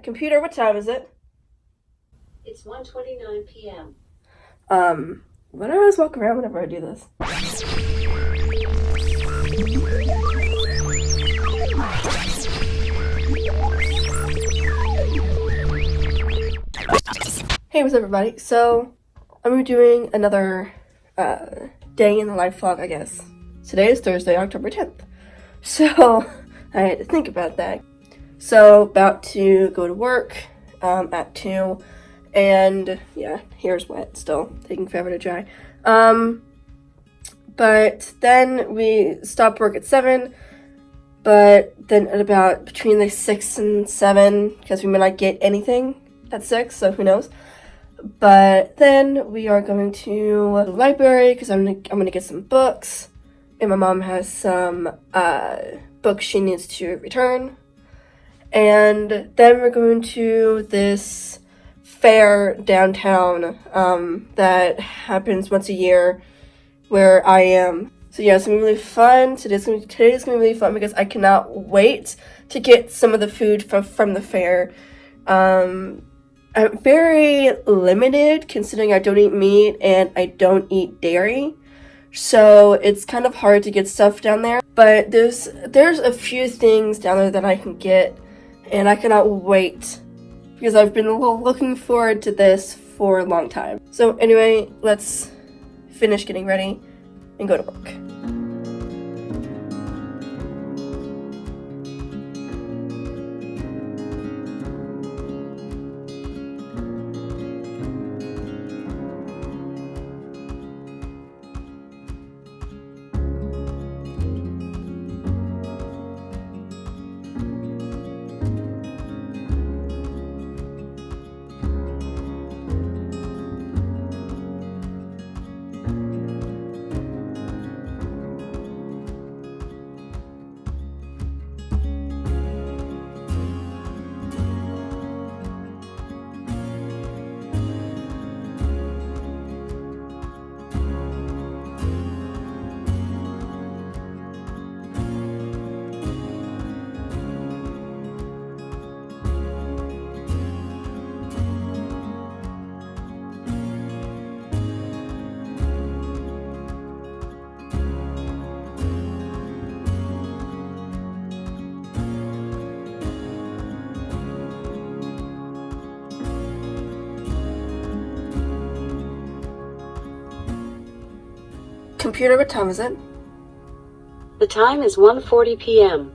Computer, what time is it? It's 1:29 p.m. Why do I always walk around whenever I do this? Hey, what's up, everybody? So, I'm doing another day in the life vlog, I guess. Today is Thursday, October 10th. So, I had to think about that. So, about to go to work at 2, and yeah, hair's wet still, taking forever to dry. But then we stop work at 7, but then at about between like 6 and 7, because we may not get anything at 6, so who knows. But then we are going to the library because I'm gonna get some books, and my mom has some books she needs to return. And then we're going to this fair downtown that happens once a year where I am. So yeah, it's gonna be really fun. Today's gonna be really fun because I cannot wait to get some of the food from the fair. I'm very limited considering I don't eat meat and I don't eat dairy, so it's kind of hard to get stuff down there. But there's a few things down there that I can get, and I cannot wait because I've been looking forward to this for a long time. So anyway, let's finish getting ready and go to work. Computer, what time is it? The time is 1:40 p.m.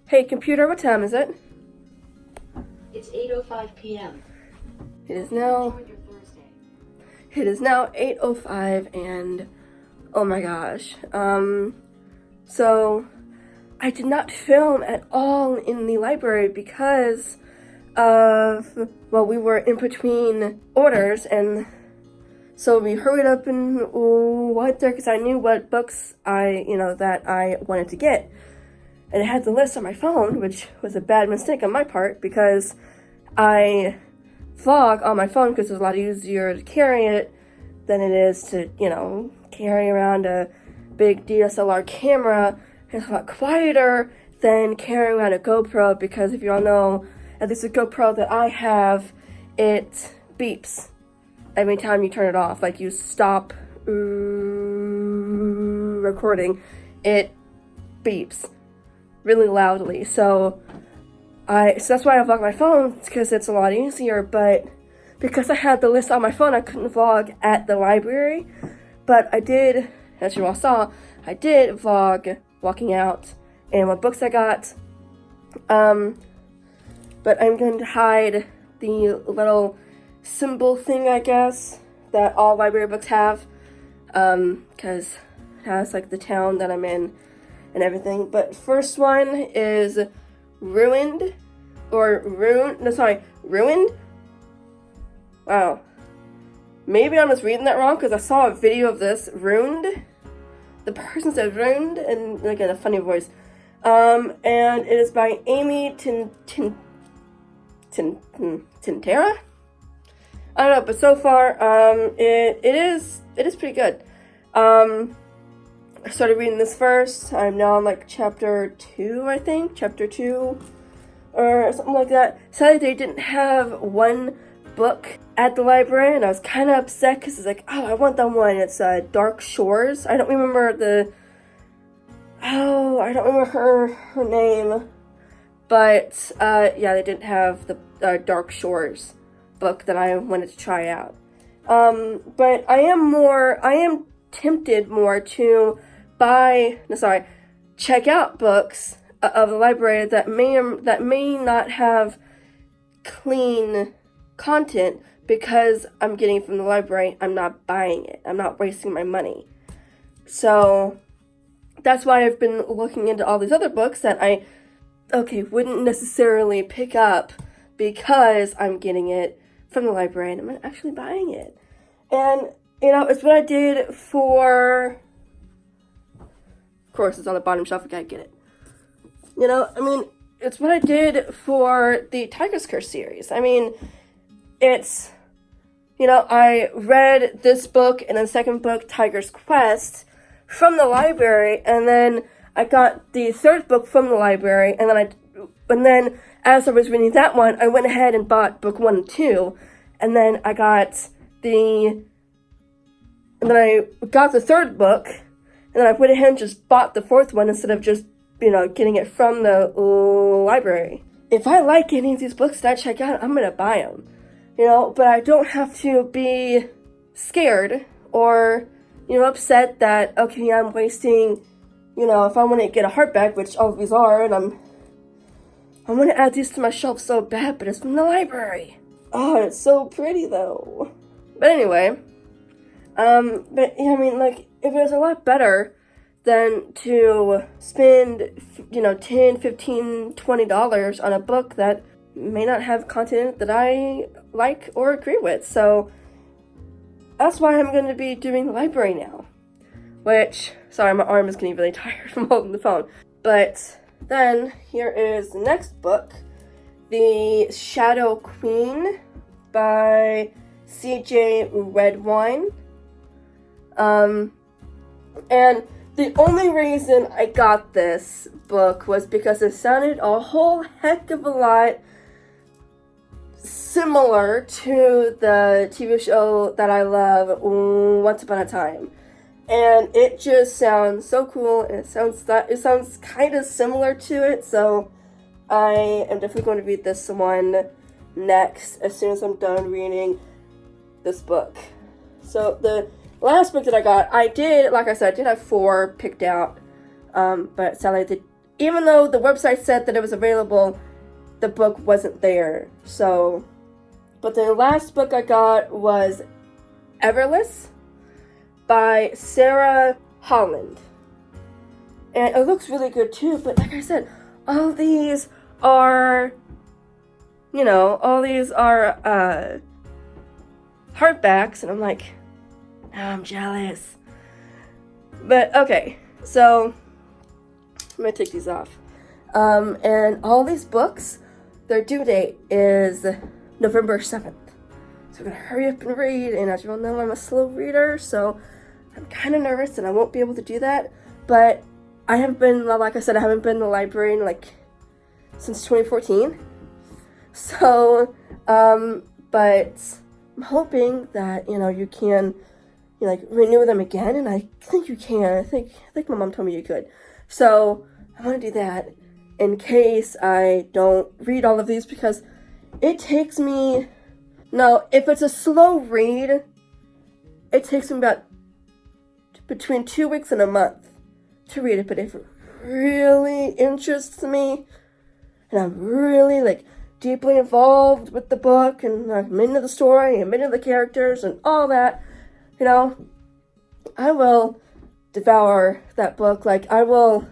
Hey, computer, what time is it? It's It's 8:05 p.m. It is now Enjoy your Thursday. It is now 8:05 and oh my gosh. So I did not film at all in the library because of, well, we were in between orders, and so we hurried up and went there because I knew what books that I wanted to get. And I had the list on my phone, which was a bad mistake on my part because I vlog on my phone because it's a lot easier to carry it than it is to, carry around a big DSLR camera. It's a lot quieter than carrying around a GoPro because if you all know, at least the GoPro that I have, it beeps every time you turn it off. Like you stop recording, it beeps really loudly. So that's why I vlog my phone, because it's a lot easier. But because I had the list on my phone, I couldn't vlog at the library. But I did, as you all saw, I did vlog walking out and what books I got. But I'm going to hide the little symbol thing, I guess, that all library books have, because it has like the town that I'm in and everything. But first one is Ruined. Wow. Maybe I'm just reading that wrong because I saw a video of this. Ruined. The person said ruined and like in a funny voice. And it is by Amy Tintera? I don't know, but so far, it is pretty good. I started reading this first. I'm now on like chapter 2, I think. Chapter 2 or something like that. Sadly, they didn't have one book at the library, and I was kind of upset because it's like, oh, I want that one. It's Dark Shores. I don't remember her name. But, yeah, they didn't have the Dark Shores book that I wanted to try out. But I am tempted more to check out books of the library that may not have clean content because I'm getting it from the library. I'm not buying it. I'm not wasting my money. So that's why I've been looking into all these other books that I wouldn't necessarily pick up because I'm getting it from the library and I'm actually buying it. And, it's what I did for, of course, it's on the bottom shelf, I gotta get it. It's what I did for the Tiger's Curse series. It's, I read this book and the second book, Tiger's Quest, from the library, and then I got the third book from the library, and then as I was reading that one, I went ahead and bought book 1 and 2, and then I got the third book, and then I went ahead and just bought the fourth one instead of just, getting it from the library. If I like any of these books that I check out, I'm gonna buy them, but I don't have to be scared or, upset that, okay, I'm wasting, if I want to get a hardback, which all of these are, and I'm going to add these to my shelf so bad, but it's from the library. Oh, it's so pretty, though. But anyway, if it was a lot better than to spend, $10, $15, $20 on a book that may not have content that I like or agree with. So that's why I'm going to be doing the library now. Sorry, my arm is getting really tired from holding the phone. But then, here is the next book, The Shadow Queen by C.J. Redwine. And the only reason I got this book was because it sounded a whole heck of a lot similar to the TV show that I love, Once Upon a Time. And it just sounds so cool, and it sounds kind of similar to it, so I am definitely going to read this one next as soon as I'm done reading this book. So the last book that I got, I did have 4 picked out, but sadly even though the website said that it was available, the book wasn't there. So, but the last book I got was Everless by Sarah Holland. And it looks really good too, but like I said, all these are, hardbacks, and I'm like, I'm jealous. But okay, so I'm gonna take these off. And all these books, their due date is November 7th. So I'm gonna hurry up and read, and as you all know, I'm a slow reader, so I'm kind of nervous and I won't be able to do that. But I haven't been, like I said, I haven't been in the library in since 2014. So, but I'm hoping that, you can, renew them again, and I think you can. I think my mom told me you could. So I want to do that in case I don't read all of these, because it takes me, if it's a slow read, it takes me about between 2 weeks and a month to read it. But if it really interests me, and I'm really deeply involved with the book, and I'm into the story, I'm into the characters and all that, I will devour that book. I will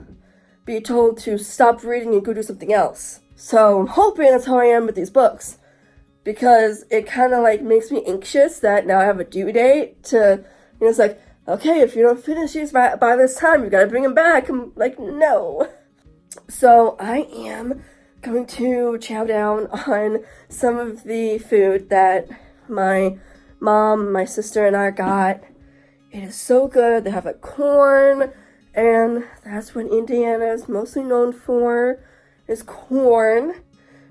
be told to stop reading and go do something else. So I'm hoping that's how I am with these books, because it kind of makes me anxious that now I have a due date to, it's okay, if you don't finish these by this time, you gotta bring them back. I'm like, no. So I am going to chow down on some of the food that my mom, my sister, and I got. It is so good. They have corn, and that's what Indiana is mostly known for, is corn.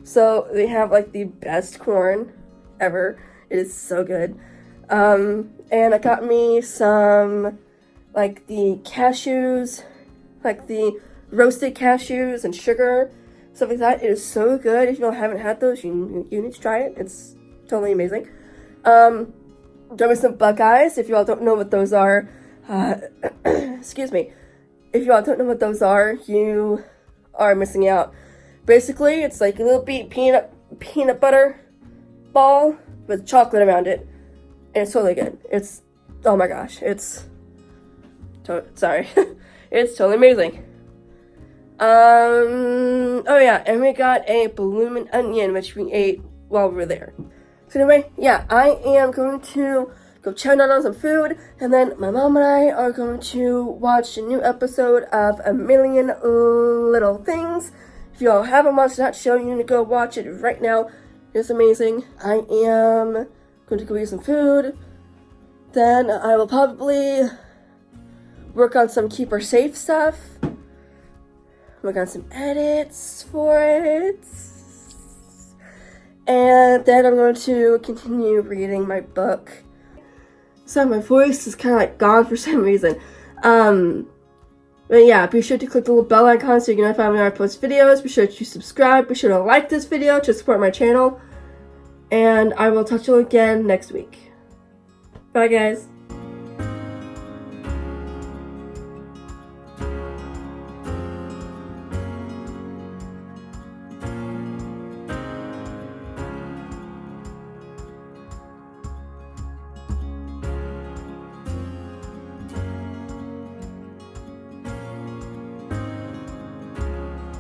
So they have the best corn ever. It is so good. And I got me some the cashews, the roasted cashews and sugar, stuff like that. It is so good. If you haven't had those, you need to try it. It's totally amazing. Got me some Buckeyes. If you all don't know what those are, excuse me. If you all don't know what those are, you are missing out. Basically, it's a little peanut butter ball with chocolate around it, and it's totally good. It's, oh my gosh, it's sorry, it's totally amazing. Oh yeah, and we got a bloomin' onion, which we ate while we were there. So anyway, yeah, I am going to go chow down on some food, and then my mom and I are going to watch a new episode of A Million Little Things. If you all haven't watched that show, you need to go watch it right now. It's amazing. I am going to go eat some food. Then I will probably work on some Keep Her Safe stuff. Work on some edits for it. And then I'm going to continue reading my book. So my voice is kind of gone for some reason. But yeah, be sure to click the little bell icon so you can notify me when I post videos. Be sure to subscribe. Be sure to like this video to support my channel. And I will talk to you again next week. Bye, guys.